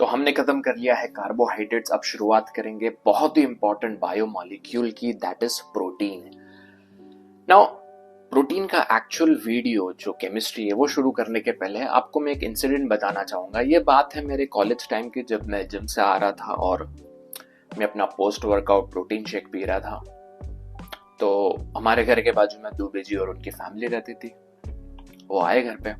तो हमने खत्म कर लिया है कार्बोहाइड्रेट्स। अब शुरुआत करेंगे बहुत ही इंपॉर्टेंट बायोमॉलिक्यूल की, that is protein. Now protein का एक्चुअल वीडियो जो केमिस्ट्री है वो शुरू करने के पहले आपको मैं एक इंसिडेंट बताना चाहूंगा। ये बात है मेरे कॉलेज टाइम की, जब मैं जिम से आ रहा था और मैं अपना post workout protein shake P रहा था। तो हमारे घर के बाजू में दुबे जी और उनकी फैमिली रहती थी। वो आए घर पे,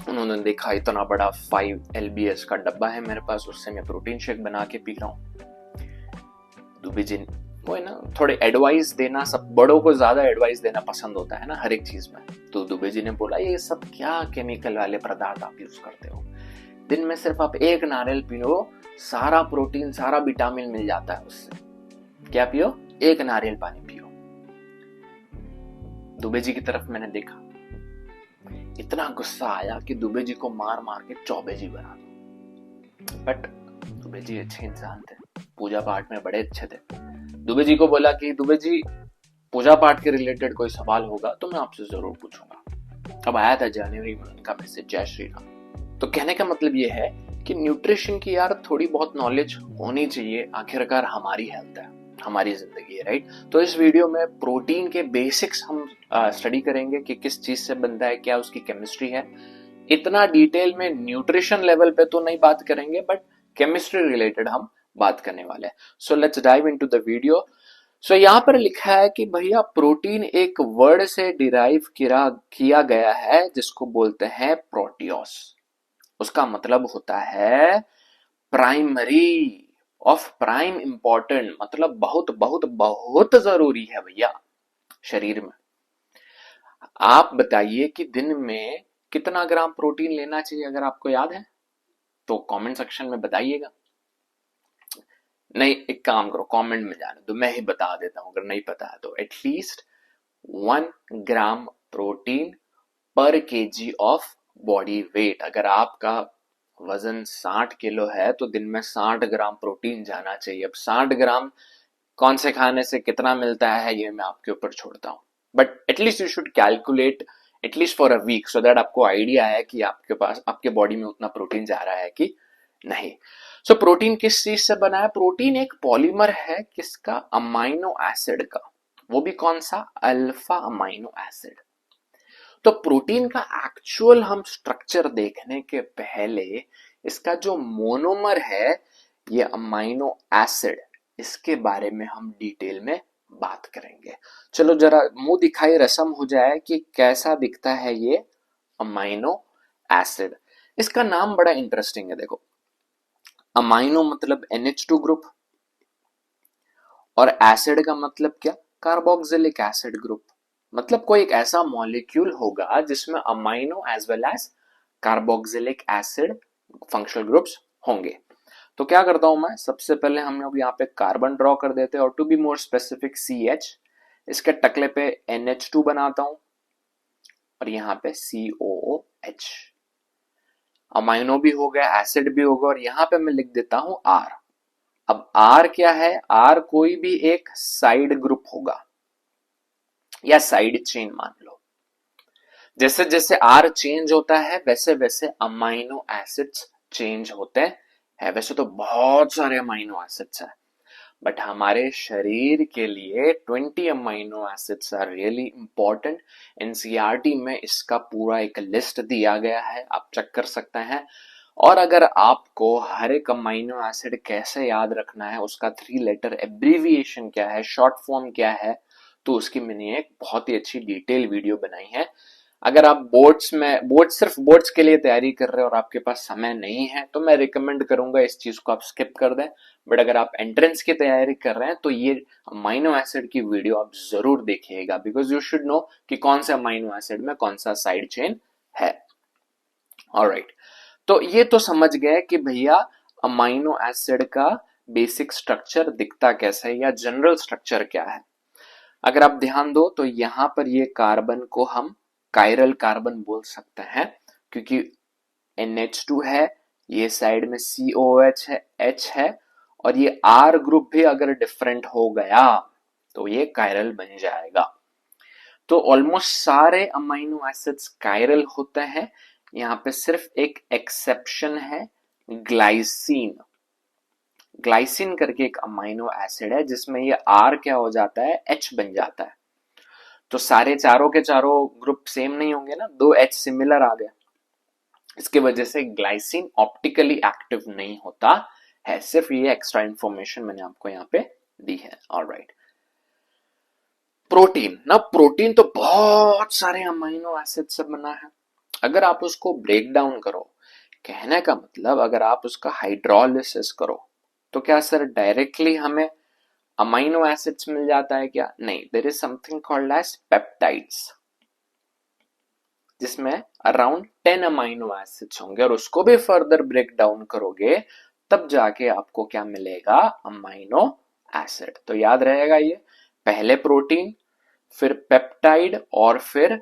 उन्होंने देखा इतना बड़ा 5 LBS का डब्बा है मेरे पास, उससे मैं प्रोटीन शेक बना के पी रहा हूँ। दुबे जी वो है ना, थोड़े एडवाइस देना, सब बड़ों को ज्यादा एडवाइस देना पसंद होता है ना हर एक चीज में। तो दुबे जी ने बोला, ये सब क्या केमिकल वाले पदार्थ आप यूज करते हो? दिन में सिर्फ आप एक नारियल पियो, सारा प्रोटीन सारा विटामिन मिल जाता है उससे। क्या पियो? एक नारियल पानी पियो। दुबे जी की तरफ मैंने देखा, इतना गुस्सा आया कि दुबे जी को मार मार के चौबे जी बना दो। बट दुबे जी अच्छे इंसान थे, पूजा पाठ में बड़े अच्छे थे। दुबे जी को बोला कि दुबे जी, पूजा पाठ के रिलेटेड कोई सवाल होगा तो मैं आपसे जरूर पूछूंगा। अब आया था जनवरी में उनका मैसेज, जय श्री राम। तो कहने का मतलब ये है कि न्यूट्रिशन की यार थोड़ी बहुत नॉलेज होनी चाहिए, आखिरकार हमारी हेल्थ है, हमारी जिंदगी है, राइट। तो इस वीडियो में प्रोटीन के बेसिक्स हम स्टडी करेंगे कि किस चीज से बनता है, क्या उसकी केमिस्ट्री है। इतना डिटेल में न्यूट्रिशन लेवल पे तो नहीं बात करेंगे, बट केमिस्ट्री रिलेटेड हम बात करने वाले हैं। So let's dive into the video. So यहाँ पर लिखा है कि भैया प्रोटीन एक वर्ड से डिराइव किया गया है जिसको बोलते हैं प्रोटियोस। उसका मतलब होता है प्राइमरी, ऑफ प्राइम इंपॉर्टेंट, मतलब बहुत बहुत बहुत जरूरी है भैया शरीर में। आप बताइए कि दिन में कितना ग्राम प्रोटीन लेना चाहिए, अगर आपको याद है तो कमेंट सेक्शन में बताइएगा। नहीं, एक काम करो, कमेंट में जाने दो, मैं ही बता देता हूं अगर नहीं पता है तो। एटलीस्ट 1 ग्राम प्रोटीन पर केजी ऑफ बॉडी वेट। अगर आपका वजन 60 किलो है तो दिन में 60 ग्राम प्रोटीन जाना चाहिए। अब 60 ग्राम कौन से खाने से कितना मिलता है ये मैं आपके ऊपर छोड़ता हूं, but at least you should calculate at least for a week, so that आपको आइडिया है कि आपके पास, आपके बॉडी में उतना प्रोटीन जा रहा है कि नहीं। सो प्रोटीन किस चीज से बना है? प्रोटीन एक पॉलीमर है, किसका? अमाइनो एसिड का। वो भी कौन सा? Alpha amino acid. तो प्रोटीन का एक्चुअल हम स्ट्रक्चर देखने के पहले इसका जो मोनोमर है, ये अमाइनो एसिड, इसके बारे में हम डिटेल में बात करेंगे। चलो जरा मुंह दिखाई रसम हो जाए कि कैसा दिखता है ये अमाइनो एसिड। इसका नाम बड़ा इंटरेस्टिंग है। देखो, अमाइनो मतलब NH2 ग्रुप, और एसिड का मतलब क्या? Carboxylic acid group. मतलब कोई एक ऐसा मॉलिक्यूल होगा जिसमें amino as well as carboxylic acid functional groups होंगे। तो क्या करता हूं मैं, सबसे पहले हम लोग यहाँ पे कार्बन ड्रॉ कर देते हैं, और to be more specific CH, इसके टकले पे NH2 बनाता हूं, और यहाँ पे COOH। अमाइनो भी हो गया, एसिड भी होगा, और यहाँ पे मैं लिख देता हूं R। अब R क्या है? R कोई भी एक साइड ग्रुप होगा या साइड चेन मान लो। जैसे जैसे R चेंज होता है वैसे वैसे अमाइनो एसिड्स चेंज होते हैं। वैसे तो बहुत सारे अमाइनो एसिड्स हैं, बट हमारे शरीर के लिए 20 amino acids are really important. NCERT में इसका पूरा एक लिस्ट दिया गया है, आप चेक कर सकते हैं। और अगर आपको हर एक अमाइनो एसिड कैसे याद रखना है, उसका 3 लेटर एब्रीविएशन क्या है, शॉर्ट फॉर्म क्या है, तो उसकी मैंने एक बहुत ही अच्छी डिटेल वीडियो बनाई है। अगर आप बोर्ड्स सिर्फ बोर्ड्स के लिए तैयारी कर रहे हो और आपके पास समय नहीं है तो मैं रिकमेंड करूंगा इस चीज को आप स्किप कर दें। बट अगर आप एंट्रेंस की तैयारी कर रहे हैं तो ये अमाइनो एसिड की वीडियो आप जरूर देखिएगा, बिकॉज यू शुड नो कि कौन सा अमाइनो एसिड में कौन सा साइड चेन है। ऑलराइट, तो ये तो समझ गए कि भैया अमाइनो एसिड का बेसिक स्ट्रक्चर दिखता कैसा है या जनरल स्ट्रक्चर क्या है। अगर आप ध्यान दो तो यहां पर ये कार्बन को हम कायरल कार्बन बोल सकते हैं, क्योंकि NH2 है, ये साइड में COH है, H है, और ये R ग्रुप भी अगर डिफरेंट हो गया तो ये कायरल बन जाएगा। तो ऑलमोस्ट सारे अमाइनो एसिड्स कायरल होते हैं। यहाँ पे सिर्फ एक एक्सेप्शन है, ग्लाइसिन, ग्लाइसिन करके एक अमाइनो एसिड है जिसमें ये R क्या हो जाता है, H बन जाता है। तो सारे चारों के चारों ग्रुप सेम नहीं होंगे ना, 2 H सिमिलर आ गए, इसके वजह से ग्लाइसिन ऑप्टिकली एक्टिव नहीं होता है। सिर्फ ये एक्स्ट्रा इंफॉर्मेशन मैंने आपको यहाँ पे दी है। ऑलराइट, प्रोटीन ना, प्रोटीन तो बहुत सारे अमाइनो एसिड से बना है। अगर आप उसको ब्रेक डाउन करो, कहने का मतलब अगर आप उसका हाइड्रोलिसिस करो तो क्या सर डायरेक्टली हमें अमाइनो एसिड्स मिल जाता है क्या? नहीं, there is something called as peptides, जिसमें अराउंड 10 अमाइनो एसिड्स होंगे, और उसको भी फर्दर ब्रेक डाउन करोगे तब जाके आपको क्या मिलेगा, अमाइनो एसिड। तो याद रहेगा ये, पहले प्रोटीन, फिर पेप्टाइड, और फिर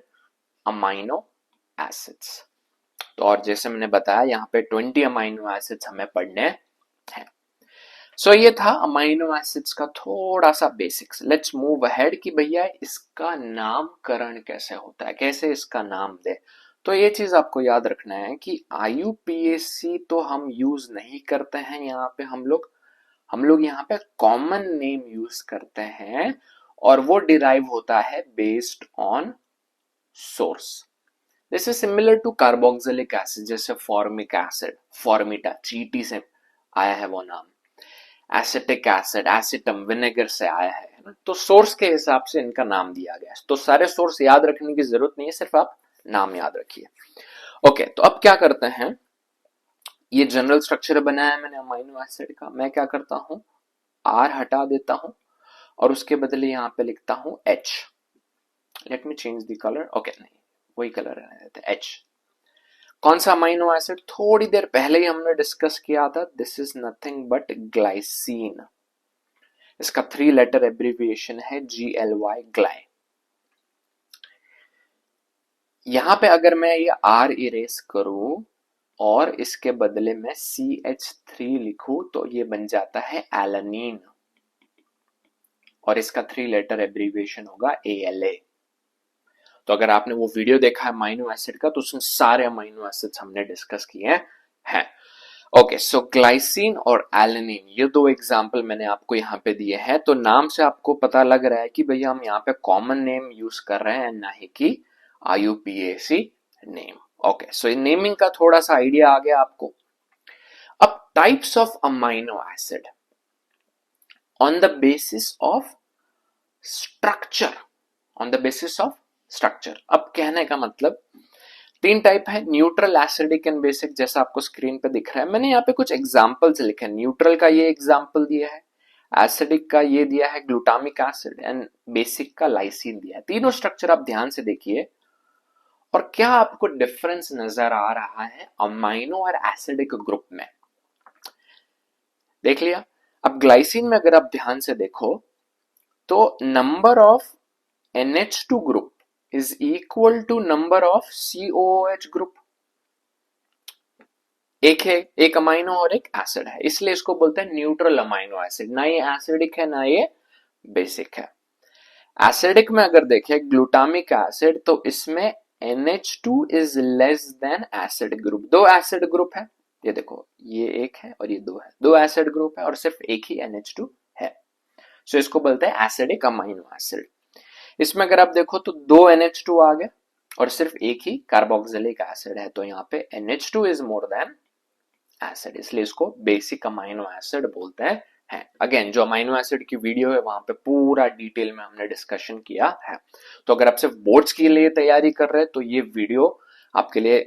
अमाइनो एसिड्स। तो और जैसे मैंने बताया यहाँ पे 20 अमाइनो एसिड्स हमें पढ़ने हैं। सो ये था अमाइनो एसिड्स का थोड़ा सा बेसिक्स। लेट्स मूव अहेड कि भैया इसका नामकरण कैसे होता है, कैसे इसका नाम दे। तो ये चीज आपको याद रखना है कि IUPAC तो हम यूज नहीं करते हैं यहाँ पे, हम लोग यहाँ पे कॉमन नेम यूज करते हैं, और वो डिराइव होता है based on source. This is similar to carboxylic acid, जैसे फॉर्मिक एसिड, फॉर्मिटा, चीटी से आया है वो नाम। एसिटिक एसिड, एसिटम, विनेगर से आया है ना? तो सोर्स के हिसाब से इनका नाम दिया गया है। तो सारे सोर्स याद रखने की जरूरत नहीं है, सिर्फ आप नाम याद रखिए। ओके, तो अब क्या करते हैं, ये जनरल स्ट्रक्चर बनाया है मैंने अमाइनो एसिड का। मैं क्या करता हूं, R हटा देता हूं और उसके बदले यहां पे लिखता हूं H। Let me change the colour. Okay, नहीं, वही कलर रहने देते हैं, H। कौन सा अमाइनो एसिड, थोड़ी देर पहले ही हमने डिस्कस किया था, this is nothing but glycine. इसका 3 लेटर एब्रिविएशन है GLY, ग्लाइ। यहां पे अगर मैं ये R इरेज करूं और इसके बदले में CH3 लिखूं तो ये बन जाता है एलानीन, और इसका 3 लेटर एब्रिविएशन होगा ALA। तो अगर आपने वो वीडियो देखा है अमाइनो एसिड का, तो उसमें सारे अमाइनो एसिड्स हमने डिस्कस किए हैं। ओके, सो ग्लाइसिन और एलानिन, ये 2 एग्जांपल मैंने आपको यहाँ पे दिए हैं। तो नाम से आपको पता लग रहा है कि भैया हम यहाँ पे कॉमन नेम यूज कर रहे हैं, ना ही कि IUPAC नेम। ओके, सो इन नेमिंग का थोड़ा सा आइडिया आ गया आपको। अब types of amino acid on the basis of structure, on the basis of structure. अब कहने का मतलब 3 टाइप है, न्यूट्रल, एसिडिक एंड बेसिक, जैसा आपको स्क्रीन पे दिख रहा है। मैंने यहाँ पे कुछ एग्जांपल्स लिखे हैं। न्यूट्रल का ये एग्जांपल दिया है, एसिडिक का ये दिया है ग्लूटामिक एसिड, एंड बेसिक का लाइसिन दिया है। तीनों स्ट्रक्चर आप ध्यान से देखिए, और क्या आपको डिफरेंस नजर आ रहा है अमाइनो और एसिडिक ग्रुप में, देख लिया। अब ग्लाइसिन में अगर आप ध्यान से देखो तो number of NH2 group is equal to number of COOH group. एक है, एक अमाइनो और एक एसिड है, इसलिए इसको बोलते हैं न्यूट्रल अमाइनो एसिड। ना ये एसिडिक है ना ये बेसिक है। एसिडिक में अगर देखें ग्लूटामिक एसिड, तो इसमें NH2 is less than acid group. 2 acid group है, ये देखो, ये एक है और ये 2 है, 2 एसिड ग्रुप है और सिर्फ एक ही NH2 है। सो इसको बोलते हैं एसिडिक अमाइनो एसिड। इसमें अगर आप देखो तो 2 NH2 आ गए और सिर्फ एक ही कार्बोक्सिलिक एसिड है, तो यहाँ पे NH2 is more than acid, इसलिए इसको बेसिक अमाइनो एसिड बोलते हैं। अगेन, जो अमाइनो एसिड की वीडियो है वहां पे पूरा डिटेल में हमने डिस्कशन किया है। तो अगर आप सिर्फ बोर्ड्स के लिए तैयारी कर रहे हैं तो ये वीडियो आपके लिए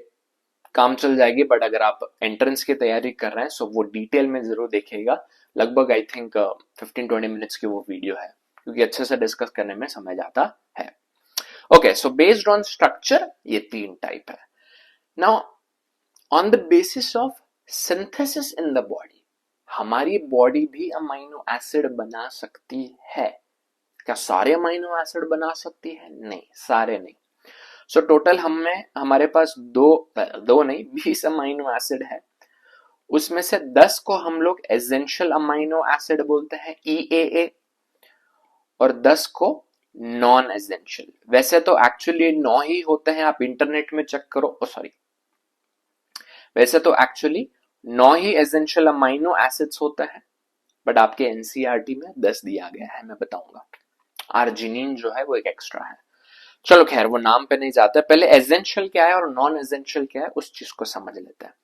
काम चल जाएगी, बट अगर आप एंट्रेंस की तैयारी कर रहे हैं सो वो डिटेल में जरूर देखिएगा। लगभग आई थिंक 15-20 मिनट्स की वो वीडियो है, क्योंकि अच्छे से डिस्कस करने में समझ आता है। Okay, so based on structure ये 3 टाइप है। Now on the basis of synthesis in the body, हमारी बॉडी भी अमाइनो एसिड बना सकती है। क्या सारे अमाइनो एसिड बना सकती है? नहीं, सारे नहीं। सो टोटल हमारे पास दो नहीं 20 अमाइनो एसिड है। उसमें से 10 को हम लोग एसेंशियल अमाइनो एसिड बोलते हैं, EAA, और 10 को नॉन एसेंशियल। वैसे तो एक्चुअली 9 ही होते हैं, आप इंटरनेट में चेक करो, सॉरी, वैसे तो एक्चुअली 9 ही एसेंशियल अमाइनो एसिड्स होते हैं, बट आपके एनसीईआरटी में 10 दिया गया है, मैं बताऊंगा। आर्जिनिन जो है वो एक एक्स्ट्रा है। चलो खैर, वो नाम पे नहीं जाता, पहले एसेंशियल क्या है और नॉन एसेंशियल क्या है उस चीज को समझ लेते हैं।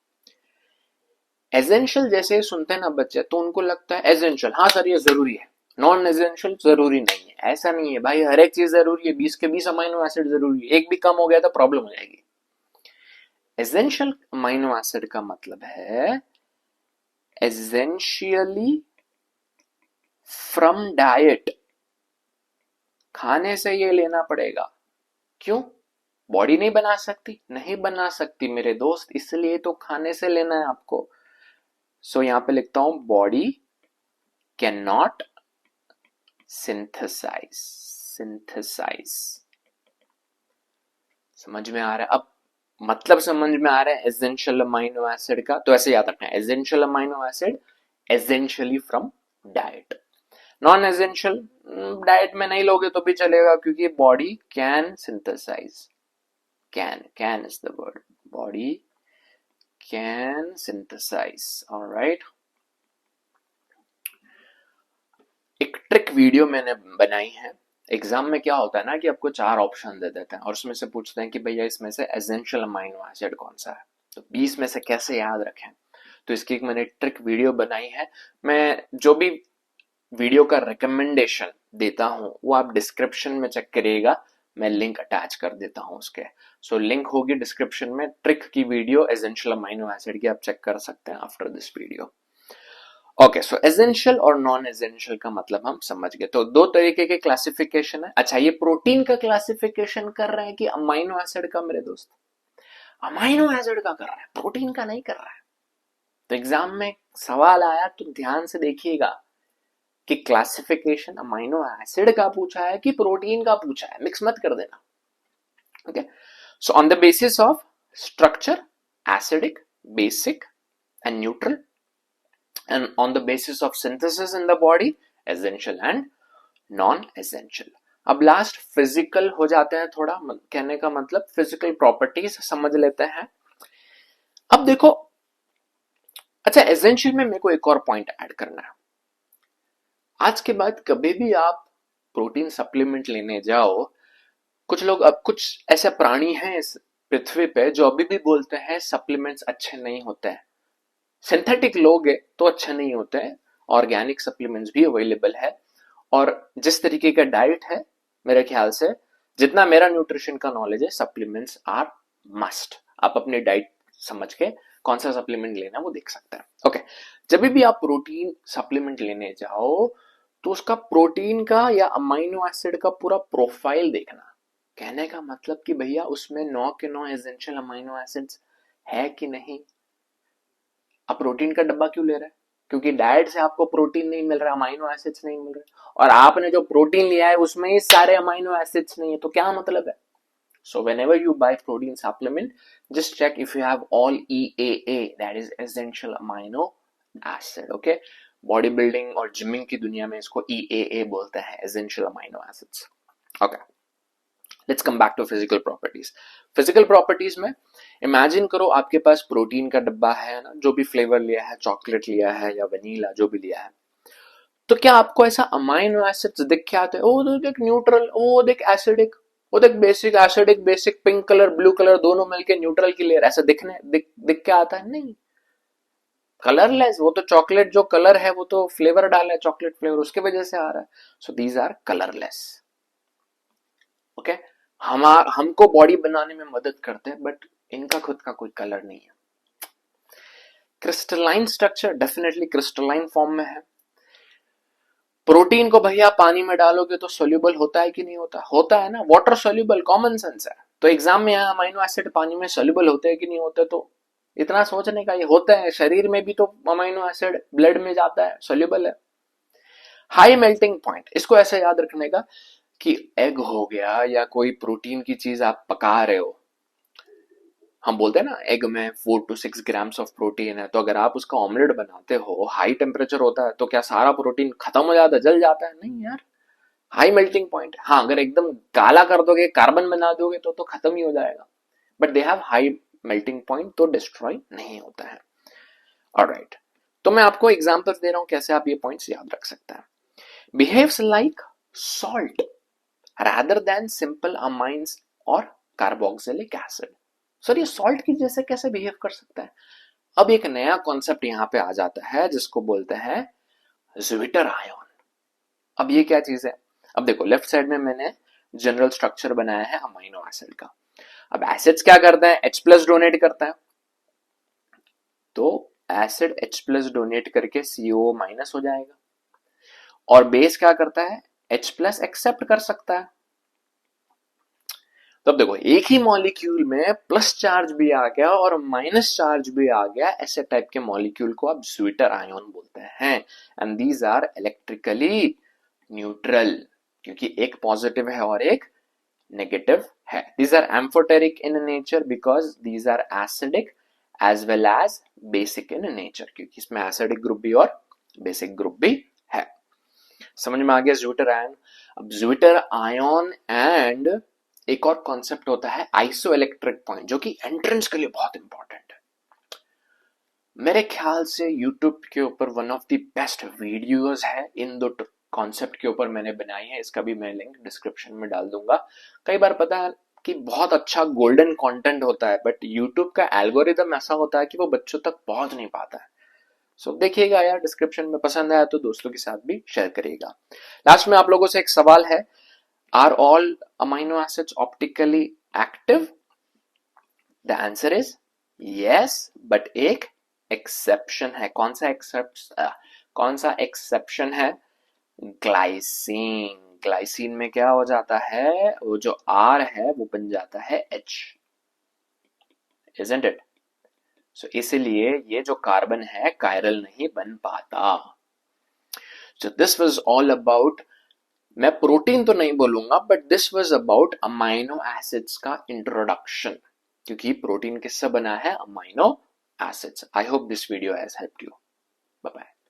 एसेंशियल जैसे ही सुनते हैं ना बच्चे, तो उनको लगता है एसेंशियल, हाँ सर ये जरूरी है, नॉन एसेंशियल जरूरी नहीं है। ऐसा नहीं है भाई, हर एक चीज जरूरी है, 20 के 20 अमाइनो एसिड जरूरी है, एक भी कम हो गया तो प्रॉब्लम हो जाएगी। एसेंशियल अमाइनो एसिड का मतलब है एसेंशियली फ्रॉम डाइट, खाने से ये लेना पड़ेगा। क्यों? बॉडी नहीं बना सकती? नहीं बना सकती मेरे दोस्त, इसलिए तो खाने से लेना है आपको। सो यहां पे लिखता हूं बॉडी कैन नॉट सिंथेसाइज। समझ में आ रहा है? अब मतलब समझ में आ रहा है एसेंशियल अमाइनो एसिड का, तो ऐसे याद रखना है, essential amino acid essentially from diet. Non essential diet में नहीं लोगे तो भी चलेगा, क्योंकि body can synthesise, can is the word, body can synthesise. Alright, एक ट्रिक वीडियो मैंने बनाई है। एग्जाम में क्या होता है ना कि आपको 4 ऑप्शन दे देते हैं और उसमें से पूछते हैं कि भैया इसमें से एसेंशियल अमाइनो एसिड कौन सा है, तो 20 में से कैसे याद रखें। तो इसकी एक मैंने ट्रिक वीडियो बनाई है। मैं जो भी वीडियो का रिकमेंडेशन देता हूं वो आप डिस्क्रिप्शन में चेक करिएगा, मैं लिंक अटैच कर देता हूं उसके। सो लिंक होगी डिस्क्रिप्शन में, ट्रिक की वीडियो एसेंशियल अमाइनो एसिड की, आप चेक कर सकते हैं after this video. Okay, so essential और नॉन एसेंशियल का मतलब हम समझ गए। तो 2 तरीके के क्लासिफिकेशन है। अच्छा, ये प्रोटीन का क्लासिफिकेशन कर रहे हैं कि अमाइनो एसिड का मेरे दोस्त? अमाइनो एसिड का कर रहा है, प्रोटीन का नहीं कर रहा है। तो एग्जाम में सवाल आया तो ध्यान से देखिएगा कि क्लासिफिकेशन अमाइनो एसिड का पूछा है कि प्रोटीन का पूछा है, मिक्स मत कर देना। Okay, so on the basis of structure, acidic, basic and neutral, and on the basis of synthesis in the body, essential and non-essential। अब लास्ट फिजिकल हो जाते हैं थोड़ा, कहने का मतलब फिजिकल प्रॉपर्टीज समझ लेते हैं। अब देखो, अच्छा एसेंशियल में मेरे को एक और पॉइंट ऐड करना है। आज के बाद कभी भी आप प्रोटीन सप्लीमेंट लेने जाओ, कुछ लोग, अब कुछ ऐसे प्राणी हैं इस पृथ्वी पे जो अभी भी बोलते हैं सप्लीमेंट्स अच्छे नहीं होते हैं, सिंथेटिक लोगे तो अच्छे नहीं होते हैं, ऑर्गेनिक सप्लीमेंट्स भी अवेलेबल है। और जिस तरीके का डाइट है, मेरे ख्याल से जितना मेरा न्यूट्रिशन का नॉलेज है, सप्लीमेंट्स आर मस्ट। आप अपनी डाइट समझ के कौन सा सप्लीमेंट लेना वो देख सकते हैं। ओके, जब भी आप प्रोटीन सप्लीमेंट लेने जाओ तो उसका प्रोटीन का या अमाइनो एसिड का पूरा प्रोफाइल देखना। कहने का मतलब कि भैया उसमें 9 के 9 एसेंशियल अमाइनो एसिड्स है कि नहीं। आप प्रोटीन का डब्बा क्यों ले रहे हैं? क्योंकि डाइट से आपको प्रोटीन नहीं मिल रहा, अमाइनो एसिड्स नहीं मिल रहे, और आपने जो प्रोटीन लिया है उसमें ही सारे अमाइनो एसिड्स नहीं है, तो क्या मतलब है? So whenever you buy protein supplement, just check if you have all EAA, that is essential amino acid. Okay, body building और जिमिंग की दुनिया में इसको EAA बोलते हैं, essential amino acids. Okay, let's come back to physical properties. Physical properties में imagine करो आपके पास प्रोटीन का डब्बा है ना, जो भी फ्लेवर लिया है, चॉकलेट लिया है या वनीला जो भी लिया है, तो क्या आपको ऐसा अमाइनो एसिड्स दिख के आते हैं? ओ देख न्यूट्रल, ओ देख एसिडिक, वो देख basic, acidic basic, pink colour blue colour दोनों मिलके न्यूट्रल की लेयर, ऐसा दिख के आता है? नहीं, कलरलेस। वो तो चॉकलेट जो कलर है वो तो फ्लेवर डाला है, चॉकलेट फ्लेवर, उसके वजह से आ रहा है। So these are colourless. Okay, हमको बॉडी बनाने में मदद करते हैं, बट इनका खुद का कोई कलर नहीं है। Crystalline structure, definitely crystalline form में है। प्रोटीन को भैया पानी में डालोगे तो सोल्यूबल होता है कि नहीं होता? होता है ना, वाटर सोल्यूबल, कॉमन सेंस है। तो एग्जाम में यहाँ अमाइनो एसिड पानी में सोल्यूबल होते हैं कि नहीं होते, तो इतना सोचने का, ये होता है। शरीर में भी तो अमाइनो एसिड ब्लड में जाता है, सोल्यूबल है। हाई मेल्टिंग पॉइंट, इसको ऐसे याद रखने का कि एग हो गया या कोई प्रोटीन की चीज आप पका रहे हो, हम बोलते हैं ना एग में 4 to 6 ग्राम्स ऑफ प्रोटीन है, तो अगर आप उसका ऑमलेट बनाते हो, हाई टेम्परेचर होता है, तो क्या सारा प्रोटीन खत्म हो जाता है, जल जाता है? नहीं यार, हाई मेल्टिंग पॉइंट। हाँ, अगर एकदम काला कर दोगे, कार्बन बना दोगे तो खत्म ही हो जाएगा, but they have high melting point, तो डिस्ट्रॉय नहीं होता है। ऑलराइट, तो मैं आपको एग्जांपल दे रहा हूं कैसे आप ये पॉइंट्स याद रख सकते हैं. Behaves like salt rather than simple amines और कार्बोक्सिलिक एसिड. सर ये सॉल्ट की जैसे कैसे बिहेव कर सकता है? अब एक नया कॉन्सेप्ट यहां पे आ जाता है जिसको बोलते हैं ज्विटर आयन. अब ये क्या चीज है? अब देखो लेफ्ट साइड में मैंने जनरल स्ट्रक्चर बनाया है अमाइनो एसिड का. अब एसिड्स क्या करता है? H प्लस डोनेट करता है, तो एसिड H प्लस डोनेट करके CO माइनस हो जाएगा. और बेस क्या करता है? H प्लस एक्सेप्ट कर सकता है. तब देखो एक ही मॉलिक्यूल में प्लस चार्ज भी आ गया और माइनस चार्ज भी आ गया, ऐसे टाइप के मॉलिक्यूल को आप ज्विटर आयन बोलते हैं. And these are electrically neutral, क्योंकि एक पॉजिटिव है और एक नेगेटिव है. These are amphoteric in nature because these are acidic as well as basic in nature, क्योंकि इसमें एसिडिक ग्रुप भी और बेसिक ग्रुप भी है. समझ में आ गया ज्विटर आयन. अब ज्विटर आयन एंड एक और कॉन्सेप्ट होता है आइसो इलेक्ट्रिक पॉइंट, जो कि एंट्रेंस के लिए बहुत इंपॉर्टेंट है. मेरे ख्याल से यूट्यूब के ऊपर one of the best videos है इन दो कॉन्सेप्ट के ऊपर मैंने बनाई है. इसका भी मैं लिंक डिस्क्रिप्शन में डाल दूंगा. कई बार पता है कि बहुत अच्छा गोल्डन कंटेंट होता है, बट यूट्यूब का एल्गोरिदम ऐसा होता है कि वो बच्चों तक पहुंच नहीं पाता है. सो देखिएगा यार, डिस्क्रिप्शन में पसंद आया तो दोस्तों के साथ भी शेयर करिएगा. लास्ट में आप लोगों से एक सवाल है, are all amino acids optically active? The answer is yes, but एक एक्सेप्शन है. कौन सा एक्सेप्शन है? ग्लाइसिन. ग्लाइसिन में क्या हो जाता है? वो जो R है वो बन जाता है H, isn't it? So इसलिए ये जो कार्बन है कायरल नहीं बन पाता. So this was all about, मैं प्रोटीन तो नहीं बोलूंगा, but this was about amino acids का इंट्रोडक्शन, क्योंकि प्रोटीन किससे बना है? Amino acids. I hope this video has helped you. Bye bye.